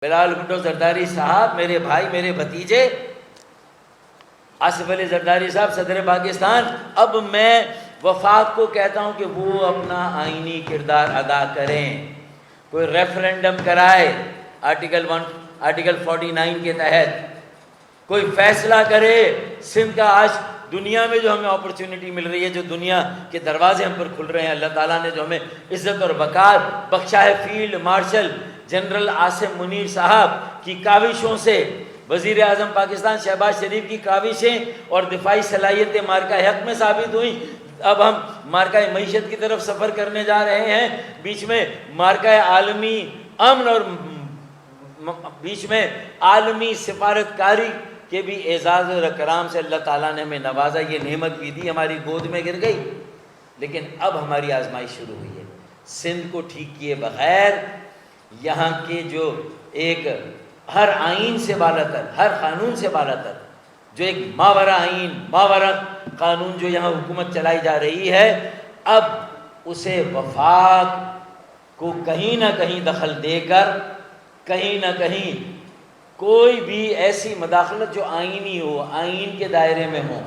بلال بھٹو زرداری صاحب میرے بھائی، میرے بھتیجے، آصف علی زرداری صاحب صدر پاکستان، اب میں وفاق کو کہتا ہوں کہ وہ اپنا آئینی کردار ادا کریں، کوئی ریفرینڈم کرائے آرٹیکل 49 کے تحت، کوئی فیصلہ کرے سندھ کا۔ آج دنیا میں جو ہمیں اپرچونٹی مل رہی ہے، جو دنیا کے دروازے ہم پر کھل رہے ہیں، اللہ تعالیٰ نے جو ہمیں عزت اور وقار بخشا ہے، field marshal general Asim Munir صاحب کی کاوشوں سے، وزیر اعظم پاکستان شہباز شریف کی کاوشیں اور دفاعی صلاحیتیں مارکہ حق میں ثابت ہوئیں۔ اب ہم مارکہ معیشت کی طرف سفر کرنے جا رہے ہیں، بیچ میں مارکہ عالمی امن اور بیچ میں عالمی سفارت کاری کے بھی اعزاز اور اکرام سے اللہ تعالیٰ نے ہمیں نوازا، یہ نعمت بھی دی، ہماری گود میں گر گئی۔ لیکن اب ہماری آزمائش شروع ہوئی ہے، سندھ کو ٹھیک کیے بغیر یہاں کے جو ایک ہر آئین سے بالاتر، ہر قانون سے بالاتر جو ایک ماورا آئین، ماورا قانون جو یہاں حکومت چلائی جا رہی ہے، اب اسے وفاق کو کہیں نہ کہیں دخل دے کر، کہیں نہ کہیں کوئی بھی ایسی مداخلت جو آئینی ہو، آئین کے دائرے میں ہو۔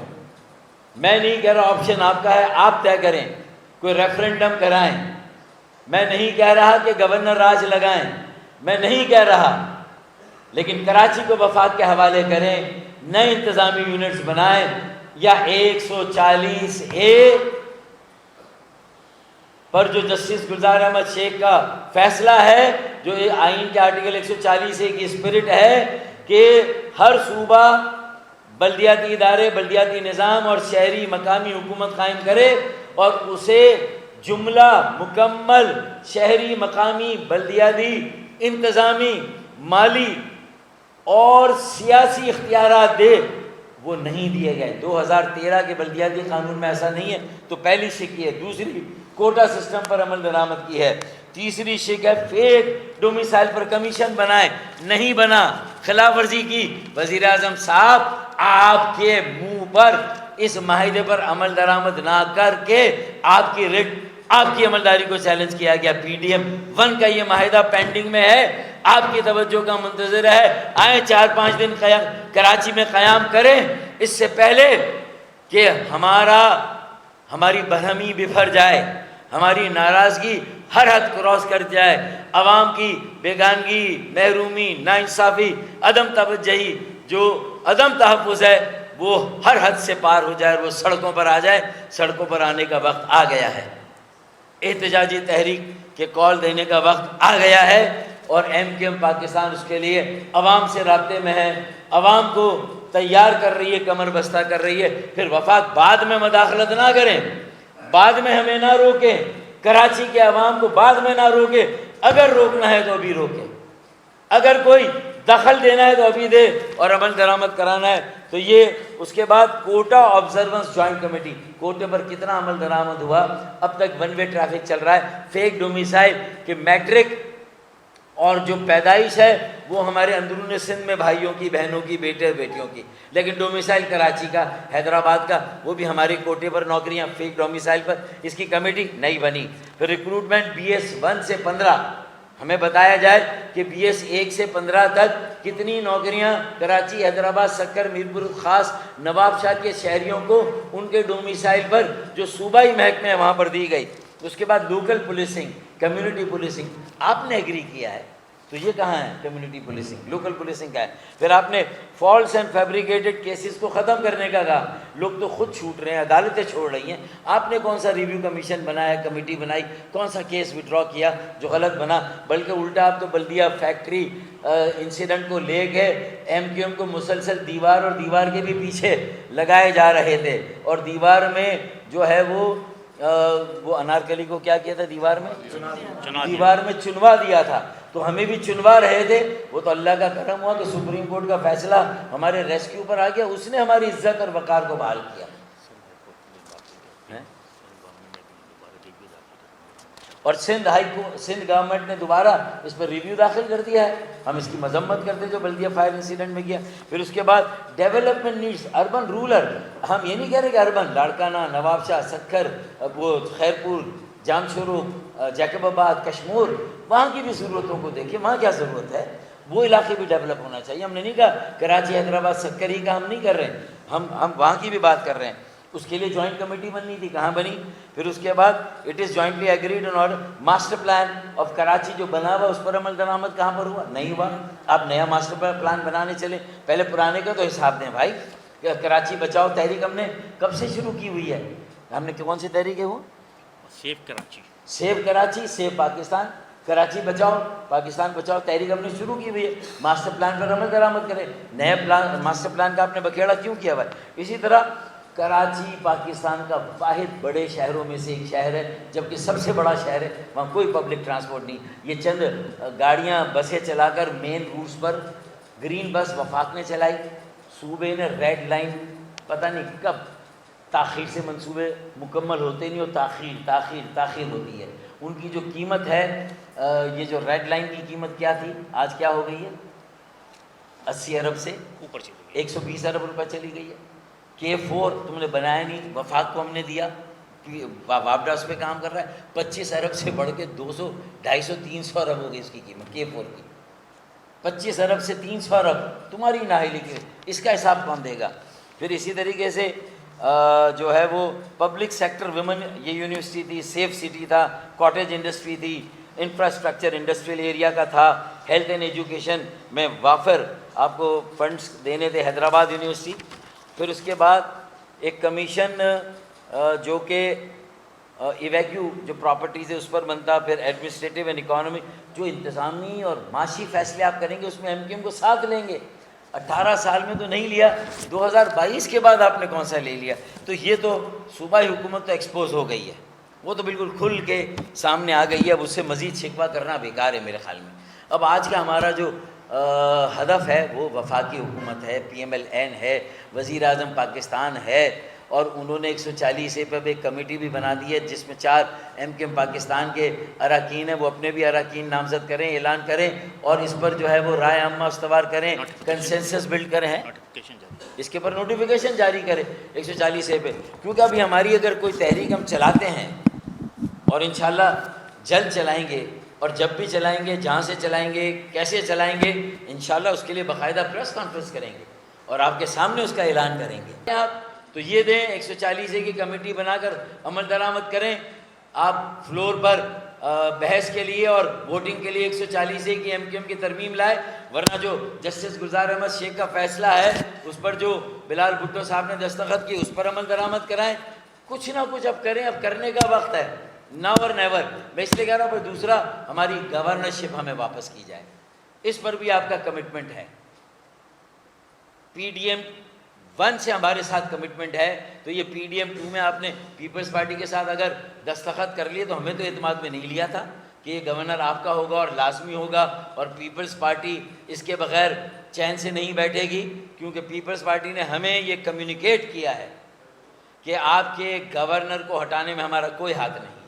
میں نہیں کہہ رہا، آپشن آپ کا ہے، آپ طے کریں، کوئی ریفرینڈم کرائیں، میں نہیں کہہ رہا کہ گورنر راج لگائیں، میں نہیں کہہ رہا، لیکن کراچی کو وفاق کے حوالے کریں، نئے انتظامی یونٹس بنائیں، یا 140A پر جو جسٹس گلزار احمد شیخ کا فیصلہ ہے، جو آئین کے آرٹیکل 140A کی اسپرٹ ہے کہ ہر صوبہ بلدیاتی ادارے، بلدیاتی نظام اور شہری مقامی حکومت قائم کرے، اور اسے جملہ مکمل شہری مقامی بلدیاتی انتظامی مالی اور سیاسی اختیارات دے، وہ نہیں دیے گئے۔ 2013 کے بلدیاتی قانون میں ایسا نہیں ہے، تو پہلی شک ہے۔ دوسری، کوٹا سسٹم پر عمل درآمد کی ہے۔ تیسری شک ہے فیک ڈومیسائل پر کمیشن بنائے، نہیں بنا، خلاف ورزی کی۔ وزیر اعظم صاحب، آپ کے منہ پر اس معاہدے پر عمل درآمد نہ کر کے آپ کی ریٹ، آپ کی عملداری کو چیلنج کیا گیا۔ PDM-1 کا یہ معاہدہ پینڈنگ میں ہے، آپ کی توجہ کا منتظر ہے۔ آئیں 4-5 دن کراچی میں قیام کریں، اس سے پہلے کہ ہماری برہمی بفر جائے، ہماری ناراضگی ہر حد کراس کر جائے، عوام کی بیگانگی، محرومی، ناانصافی، عدم توجہی، جو عدم تحفظ ہے، وہ ہر حد سے پار ہو جائے اور وہ سڑکوں پر آ جائے۔ سڑکوں پر آنے کا وقت آ گیا ہے، احتجاجی تحریک کے کال دینے کا وقت آ گیا ہے، اور MQM پاکستان اس کے لیے عوام سے رابطے میں ہے، عوام کو تیار کر رہی ہے، کمر بستہ کر رہی ہے۔ پھر وفاق بعد میں مداخلت نہ کریں، بعد میں ہمیں نہ روکیں، کراچی کے عوام کو بعد میں نہ روکیں۔ اگر روکنا ہے تو ابھی روکیں، اگر کوئی دخل دینا ہے تو ابھی دے، اور عمل درآمد کرانا ہے تو یہ۔ اس کے بعد کوٹا آبزرونس جوائنٹ کمیٹی، کوٹے پر کتنا عمل درآمد ہوا؟ اب تک ون وے ٹریفک چل رہا ہے۔ فیک ڈومیسائل کہ میٹرک اور جو پیدائش ہے وہ ہمارے اندرون سندھ میں بھائیوں کی، بہنوں کی، بیٹے بیٹیوں کی، لیکن ڈومیسائل کراچی کا، حیدرآباد کا، وہ بھی ہمارے کوٹے پر نوکریاں فیک ڈومیسائل پر۔ اس کی کمیٹی نہیں بنی۔ پھر ریکروٹمنٹ BS 1 سے 15، ہمیں بتایا جائے کہ BS 1 سے 15 تک کتنی نوکریاں کراچی، حیدرآباد، سکر، میرپور خاص، نواب شاہ کے شہریوں کو ان کے ڈومیسائل پر جو صوبائی محکمے ہیں وہاں پر دی گئی۔ اس کے بعد لوکل پولیسنگ، کمیونٹی پولیسنگ، آپ نے ایگری کیا ہے، تو یہ کہاں ہے کمیونٹی پولیسنگ؟ لوکل پولیسنگ کا ہے۔ پھر آپ نے فالس اینڈ فیبریکیٹڈ کیسز کو ختم کرنے کا کہا، لوگ تو خود چھوٹ رہے ہیں، عدالتیں چھوڑ رہی ہیں۔ آپ نے کون سا ریویو کمیشن بنایا، کمیٹی بنائی، کون سا کیس وڈرا کیا جو غلط بنا؟ بلکہ الٹا آپ تو بلدیہ فیکٹری انسیڈنٹ کو لے کے MQM کو مسلسل دیوار اور دیوار کے بھی پیچھے لگائے جا رہے تھے، اور دیوار میں جو ہے وہ انارکلی کو کیا کیا تھا؟ دیوار میں چنوا دیا تھا، تو ہمیں بھی چنوا رہے تھے۔ وہ تو اللہ کا کرم ہوا کہ سپریم کورٹ کا فیصلہ ہمارے ریسکیو پر آ گیا، اس نے ہماری عزت اور وقار کو بحال کیا۔ اور سندھ گورنمنٹ نے دوبارہ اس پر ریویو داخل کر دیا ہے۔ ہم اس کی مذمت کرتے جو بلدیہ فائر انسیڈنٹ میں کیا۔ پھر اس کے بعد ڈیولپمنٹ نیڈس، اربن رورل، ہم یہ نہیں کہہ رہے کہ اربن لاڑکانہ، نواب شاہ، سکھر، وہ خیرپور، جام شورو، جیکب آباد، کشمور، وہاں کی بھی ضرورتوں کو دیکھیں، وہاں کیا ضرورت ہے۔ وہ علاقے بھی ڈیولپ ہونا چاہیے. ہم نے نہیں کہا کراچی حیدرآباد سکری کا ہم نہیں کر رہے ہیں, ہم وہاں کی بھی بات کر رہے ہیں. اس کے لیے جوائنٹ کمیٹی بننی تھی, کہاں بنی؟ پھر اس کے بعد it is jointly agreed on order. Master plan of Karachi جو بنا ہوا اس پر عمل درآمد کہاں پر ہوا؟ نہیں ہوا. آپ نیا ماسٹر پلان بنانے چلے, پہلے پرانے کا تو حساب دیں بھائی. کراچی بچاؤ تحریک ہم نے کب سے شروع کی ہوئی ہے؟ ہم نے کون سی تحریک ہے وہ؟ Save Karachi, save Karachi, save Pakistan, Karachi بچاؤ پاکستان بچاؤ تحریک ہم نے شروع کی ہوئی ہے. ماسٹر پلان پر عمل درآمد کرے. نئے پلان ماسٹر پلان کا آپ نے بکھیڑا کیوں کیا ہوا ہے؟ اسی طرح کراچی پاکستان کا واحد بڑے شہروں میں سے ایک شہر ہے, جبکہ سب سے بڑا شہر ہے. وہاں کوئی پبلک ٹرانسپورٹ نہیں. یہ چند گاڑیاں بسیں چلا کر مین روٹس پر گرین بس وفاق نے چلائی. صوبے نے ریڈ لائن پتہ نہیں کب تاخیر سے منصوبے مکمل ہوتے نہیں, اور تاخیر ہوتی ہے. ان کی جو قیمت ہے, یہ جو ریڈ لائن کی قیمت کیا تھی, آج کیا ہو گئی ہے؟ 80 ارب سے اوپر چلی گئی, 120 ارب روپے چلی گئی ہے. K4 تم نے بنایا نہیں, وفاق کو ہم نے دیا, وابڈا اس پہ کام کر رہا ہے. 25 ارب سے بڑھ کے 200 250 300 ارب ہو گئی اس کی قیمت K4 کی. 25 ارب سے 300 ارب تمہاری نااہلی کی, اس کا حساب کون دے گا؟ پھر اسی طریقے سے جو ہے وہ پبلک سیکٹر ویمن, یہ یونیورسٹی تھی, سیف سٹی تھا, کاٹیج انڈسٹری تھی, انفراسٹرکچر انڈسٹریل ایریا کا تھا, ہیلتھ اینڈ ایجوکیشن میں وافر آپ کو فنڈز دینے تھے, حیدرآباد یونیورسٹی. پھر اس کے بعد ایک کمیشن جو کہ ایویکیو جو پراپرٹیز ہے اس پر بنتا. پھر ایڈمنسٹریٹو اینڈ اکانومی, جو انتظامی اور معاشی فیصلے آپ کریں گے اس میں MQM کو ساتھ لیں گے. 18 سال میں تو نہیں لیا, 2022 کے بعد آپ نے کون سا لے لیا؟ تو یہ تو صوبائی حکومت تو ایکسپوز ہو گئی ہے, وہ تو بالکل کھل کے سامنے آ گئی ہے. اب اس سے مزید شکوہ کرنا بیکار ہے میرے خیال میں. اب آج کا ہمارا جو ہدف ہے وہ وفاقی حکومت ہے, PMLN ہے, وزیر اعظم پاکستان ہے, اور انہوں نے 140A پہ ایک کمیٹی بھی بنا دی ہے جس میں 4 MQM پاکستان کے اراکین ہیں. وہ اپنے بھی اراکین نامزد کریں, اعلان کریں, اور اس پر جو ہے وہ رائے عامہ استوار کریں, کنسنسس بلڈ کریں. اس کے پر نوٹیفیکیشن جاری کریں 140A پہ, کیونکہ ابھی ہماری اگر کوئی تحریک ہم چلاتے ہیں, اور انشاءاللہ جلد چلائیں گے, اور جب بھی چلائیں گے, جہاں سے چلائیں گے, کیسے چلائیں گے, انشاءاللہ اس کے لیے باقاعدہ پریس کانفرنس کریں گے اور آپ کے سامنے اس کا اعلان کریں گے. آپ تو یہ دیں 140A کی کمیٹی بنا کر عمل درآمد کریں. آپ فلور پر بحث کے لیے اور ووٹنگ کے لیے 140A کی MQM کی ترمیم لائے, ورنہ جو جسٹس گلزار احمد شیخ کا فیصلہ ہے اس پر جو بلال بھٹو صاحب نے دستخط کی اس پر عمل درآمد کرائیں. کچھ نہ کچھ اب کریں, اب کرنے کا وقت ہے, ناؤ اور نیور. میں اس لیے کہہ رہا ہوں. دوسرا, ہماری گورنرشپ ہمیں واپس کی جائے, اس پر بھی آپ کا کمٹمنٹ ہے. PDM 1 سے ہمارے ساتھ کمٹمنٹ ہے, تو یہ PDM 2 میں آپ نے پیپلز پارٹی کے ساتھ اگر دستخط کر لیے, تو ہمیں تو اعتماد میں نہیں لیا تھا کہ یہ گورنر آپ کا ہوگا اور لازمی ہوگا, اور پیپلز پارٹی اس کے بغیر چین سے نہیں بیٹھے گی, کیونکہ پیپلز پارٹی نے ہمیں یہ کمیونیکیٹ کیا ہے کہ آپ کے گورنر کو ہٹانے میں ہمارا کوئی ہاتھ نہیں ہے.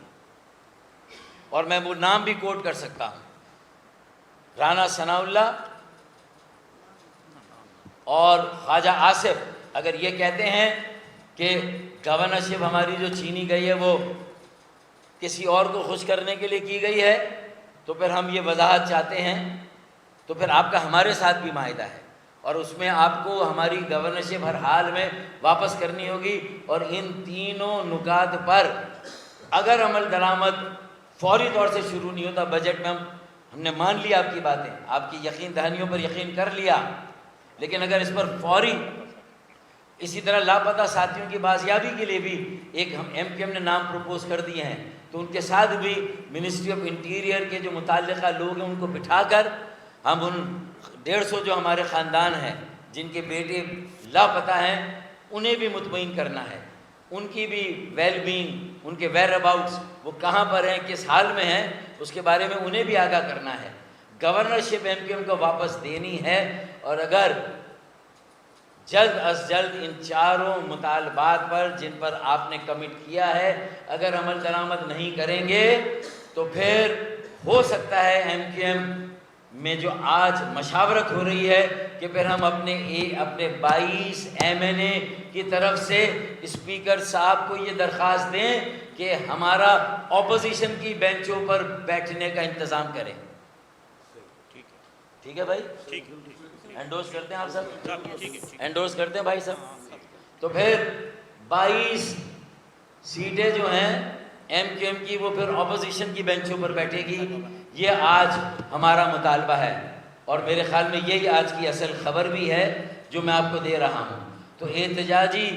اور میں وہ نام بھی کوٹ کر سکتا ہوں, رانا ثناء اللہ اور خواجہ آصف اگر یہ کہتے ہیں کہ گورنرشپ ہماری جو چھینی گئی ہے وہ کسی اور کو خوش کرنے کے لیے کی گئی ہے, تو پھر ہم یہ وضاحت چاہتے ہیں. تو پھر آپ کا ہمارے ساتھ بھی معاہدہ ہے, اور اس میں آپ کو ہماری گورنرشپ ہر حال میں واپس کرنی ہوگی. اور ان تینوں نکات پر اگر عمل درآمد فوری طور سے شروع نہیں ہوتا, بجٹ میں ہم نے مان لیا آپ کی باتیں, آپ کی یقین دہانیوں پر یقین کر لیا, لیکن اگر اس پر فوری, اسی طرح لاپتہ ساتھیوں کی بازیابی کے لیے بھی ایک ہم MQM نے نام پروپوز کر دیے ہیں, تو ان کے ساتھ بھی منسٹری آف انٹیریئر کے جو متعلقہ لوگ ہیں ان کو بٹھا کر ہم ان 150 جو ہمارے خاندان ہیں جن کے بیٹے لاپتہ ہیں انہیں بھی مطمئن کرنا ہے, ان کی بھی ویل بینگ, ان کے ویئر اباؤٹس, وہ کہاں پر ہیں, کس حال میں ہیں, اس کے بارے میں انہیں بھی آگاہ کرنا ہے. گورنرشپ MQM کو واپس دینی ہے, اور اگر جلد از جلد ان چاروں مطالبات پر جن پر آپ نے کمٹ کیا ہے اگر عمل درآمد نہیں کریں گے, تو پھر ہو سکتا ہے MQM میں جو آج مشاورت ہو رہی ہے کہ پھر ہم اپنے 22 MNA کی طرف سے اسپیکر صاحب کو یہ درخواست دیں کہ ہمارا اپوزیشن کی بینچوں پر بیٹھنے کا انتظام کریں. ٹھیک ہے بھائی, ٹھیک انڈورس کرتے ہیں آپ سب, ٹھیک ہے انڈورس کرتے ہیں بھائی صاحب. تو پھر 22 سیٹیں جو ہیں ایم کیو ایم کی, وہ پھر اپوزیشن کی بینچوں پر بیٹھے گی. یہ آج ہمارا مطالبہ ہے, اور میرے خیال میں یہی آج کی اصل خبر بھی ہے جو میں آپ کو دے رہا ہوں. تو احتجاجی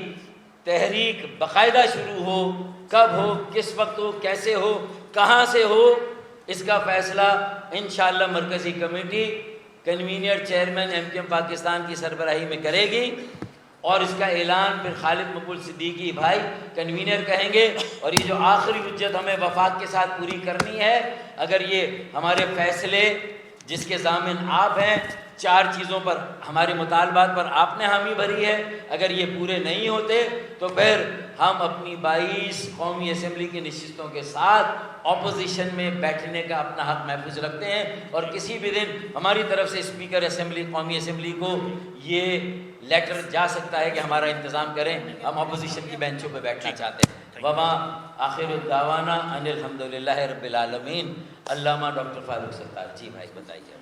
تحریک باقاعدہ شروع ہو, کب ہو, کس وقت ہو, کیسے ہو, کہاں سے ہو, اس کا فیصلہ انشاءاللہ مرکزی committee convener chairman M Q M Pakistan کی سربراہی میں کرے گی, اور اس کا اعلان پھر خالد مقبول صدیقی بھائی کنوینر کہیں گے. اور یہ جو آخری حجت ہمیں وفاق کے ساتھ پوری کرنی ہے, اگر یہ ہمارے فیصلے جس کے ضامن آپ ہیں, 4 چیزوں پر ہمارے مطالبات پر آپ نے حامی بھری ہے, اگر یہ پورے نہیں ہوتے تو پھر ہم اپنی 22 قومی اسمبلی کی نشستوں کے ساتھ اپوزیشن میں بیٹھنے کا اپنا حق محفوظ رکھتے ہیں. اور کسی بھی دن ہماری طرف سے اسپیکر اسمبلی قومی اسمبلی کو یہ لیٹر جا سکتا ہے کہ ہمارا انتظام کریں, ہم اپوزیشن کی بینچوں پہ بیٹھنا چاہتے ہیں. وما آخر الدعوانا ان الحمدللہ رب العالمین. علامہ ڈاکٹر فاروق ستار. جی بھائی بتائیے.